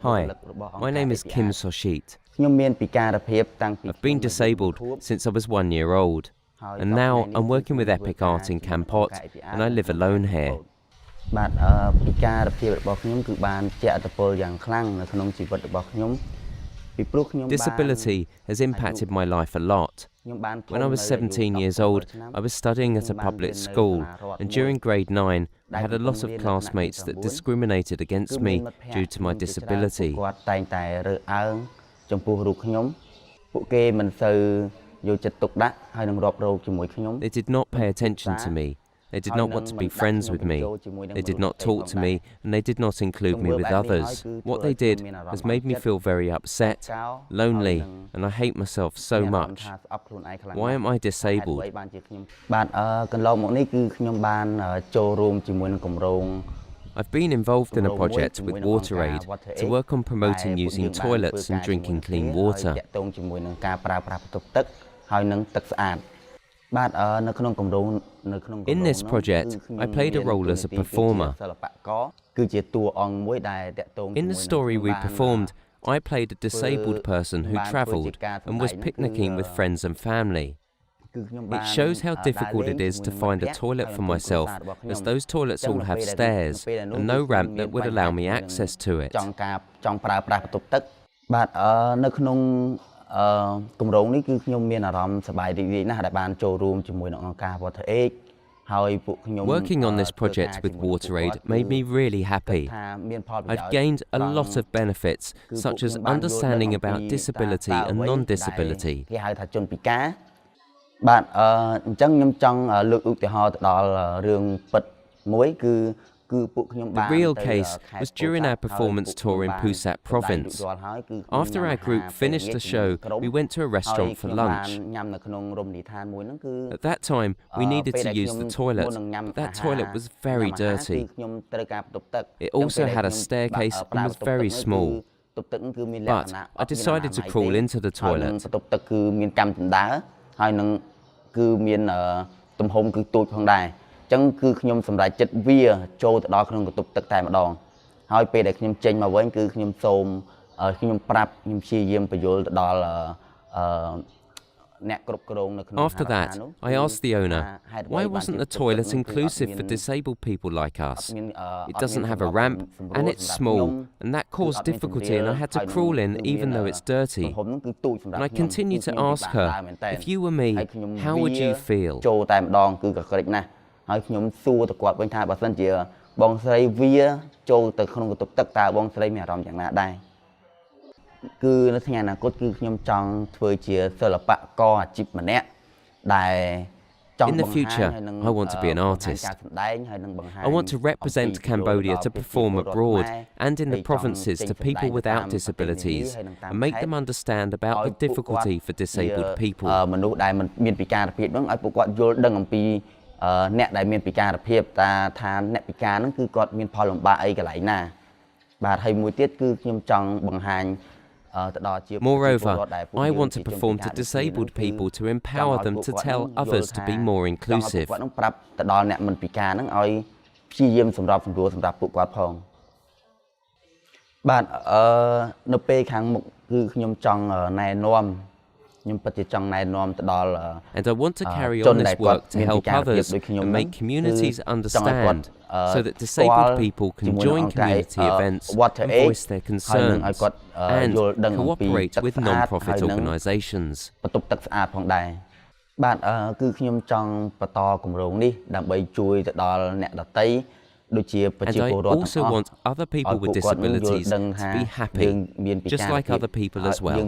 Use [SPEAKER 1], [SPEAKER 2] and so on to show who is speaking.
[SPEAKER 1] Hi, my name is Kim Socheat. I've been disabled since I was 1 year old, and now I'm working with Epic Art in Cambodia, and I live alone here. Disability has impacted my life a lot. When I was 17 years old, I was studying at a public school, and during grade 9, I had a lot of classmates that discriminated against me due to my disability. They did not pay attention to me. They did not want to be friends with me. They did not talk to me, and they did not include me with others. What they did has made me feel very upset, lonely, and I hate myself so much. Why am I disabled? I've been involved in a project with WaterAid to work on promoting using toilets and drinking clean water. In this project, I played a role as a performer. In the story we performed, I played a disabled person who travelled and was picnicking with friends and family. It shows how difficult it is to find a toilet for myself, as those toilets all have stairs and no ramp that would allow me access to it. Working on this project with WaterAid made me really happy. I've gained a lot of benefits, such as understanding about disability and non-disability. The real case was during our performance tour in Pusat province. After our group finished the show, we went to a restaurant for lunch. At that time, we needed to use the toilet, but that toilet was very dirty. It also had a staircase and was very small. But I decided to crawl into the toilet. After that, I asked the owner, why wasn't the toilet inclusive for disabled people like us? It doesn't have a ramp, and it's small, and that caused difficulty, and I had to crawl in even though it's dirty. And I continued to ask her, if you were me, how would you feel? In the future, I want to be an artist. I want to represent Cambodia to perform abroad and in the provinces to people without disabilities and make them understand about the difficulty for disabled people. Moreover, I want to perform to disabled people to empower them to tell others to be more inclusive. And I want to carry on this work to help others and make communities understand so that disabled people can join community events and voice their concerns and cooperate with non-profit organisations. And I also want other people with disabilities to be happy, just like other people as well.